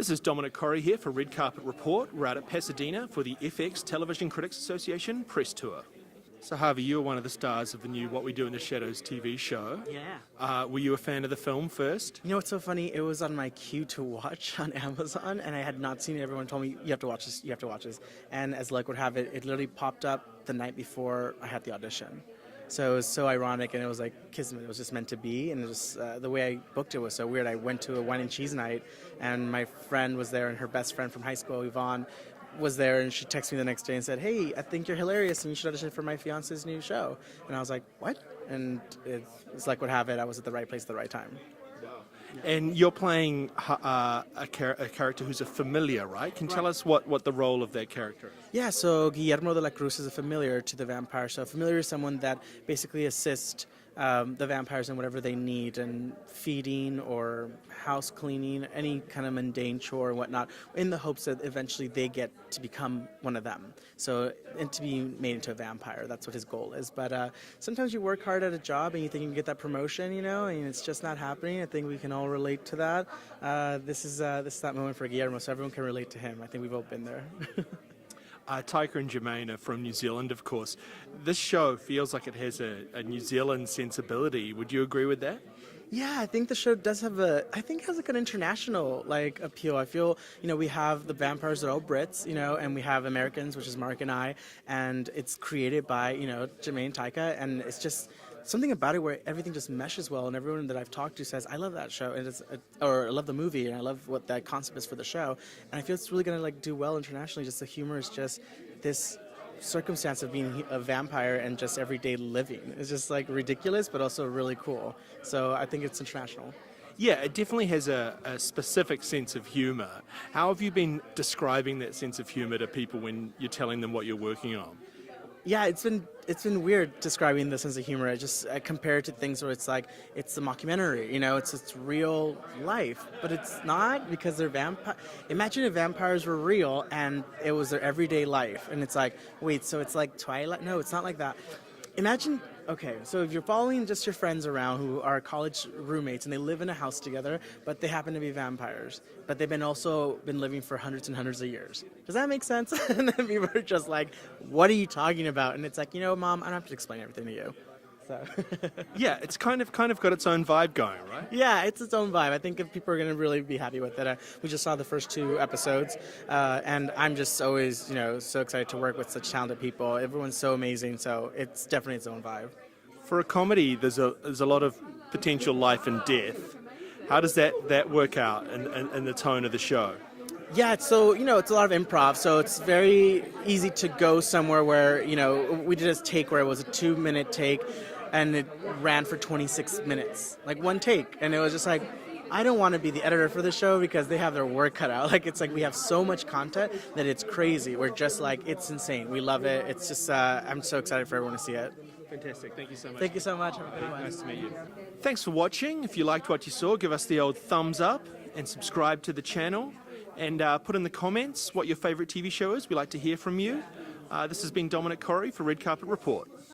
This is Dominic Corry here for Red Carpet Report. We're out at Pasadena for the FX Television Critics Association press tour. So Harvey, you were one of the stars of the new What We Do in the Shadows TV show. Yeah. Were you a fan of the film first? You know what's so funny? It was on my queue to watch on Amazon, and I had not seen it. Everyone told me, you have to watch this, you have to watch this. And as luck would have it, it literally popped up the night before I had the audition. So it was so ironic, and it was like kismet. It was just meant to be, and it was the way I booked it was so weird. I went to a wine and cheese night, and my friend was there, and her best friend from high school, Yvonne, was there, and she texted me the next day and said, "Hey, I think you're hilarious, and you should audition for my fiance's new show." And I was like, "What?" And it's like what have it. I was at the right place at the right time. And you're playing a character who's a familiar, right? Can you tell us what the role of that character is? Yeah, so Guillermo de la Cruz is a familiar to the vampire. So a familiar is someone that basically assists the vampires in whatever they need, and feeding or house cleaning, any kind of mundane chore and whatnot, in the hopes that eventually they get to become one of them. So, and to be made into a vampire, that's what his goal is. But sometimes you work hard at a job and you think you can get that promotion, you know, and it's just not happening. I think we can all relate to that. This is that moment for Guillermo, so everyone can relate to him. I think we've all been there. Taika and Jermaine are from New Zealand, of course. This show feels like it has a New Zealand sensibility. Would you agree with that? Yeah, I think the show does have has like an international appeal. I feel, we have the vampires that are all Brits, and we have Americans, which is Mark and I, and it's created by, Jermaine and Taika, and it's just something about it where everything just meshes well, and everyone that I've talked to says, I love that show, and or I love the movie, and I love what that concept is for the show, and I feel it's really going to do well internationally. Just the humor is just this circumstance of being a vampire and just everyday living. It's just ridiculous, but also really cool. So I think it's international. Yeah, it definitely has a specific sense of humour. How have you been describing that sense of humour to people when you're telling them what you're working on? Yeah, it's been weird describing the sense of humor. I compare it to things where it's a mockumentary, it's real life, but it's not, because they're vampire. Imagine if vampires were real and it was their everyday life, and it's like, wait, so it's like Twilight? No, it's not like that. Imagine, okay, so if you're following just your friends around who are college roommates and they live in a house together, but they happen to be vampires, but they've been living for hundreds and hundreds of years. Does that make sense? And then people are just like, what are you talking about? And it's like, Mom, I don't have to explain everything to you. So. Yeah, it's kind of got its own vibe going, right? Yeah, it's its own vibe. I think if people are going to really be happy with it. We just saw the first 2 episodes, and I'm just always, so excited to work with such talented people. Everyone's so amazing, so it's definitely its own vibe. For a comedy, there's a lot of potential life and death. How does that work out in the tone of the show? Yeah, so, it's a lot of improv, so it's very easy to go somewhere where, we did a take where it was a 2-minute take, and it ran for 26 minutes, one take, and it was just like, I don't want to be the editor for the show because they have their work cut out. We have so much content that it's crazy. We're just it's insane. We love it. It's just, I'm so excited for everyone to see it. Fantastic. Thank you so much. Thank you so much. Have a good one. Nice to meet you. Thanks for watching. If you liked what you saw, give us the old thumbs up and subscribe to the channel, and put in the comments what your favourite TV show is. We like to hear from you. This has been Dominic Corry for Red Carpet Report.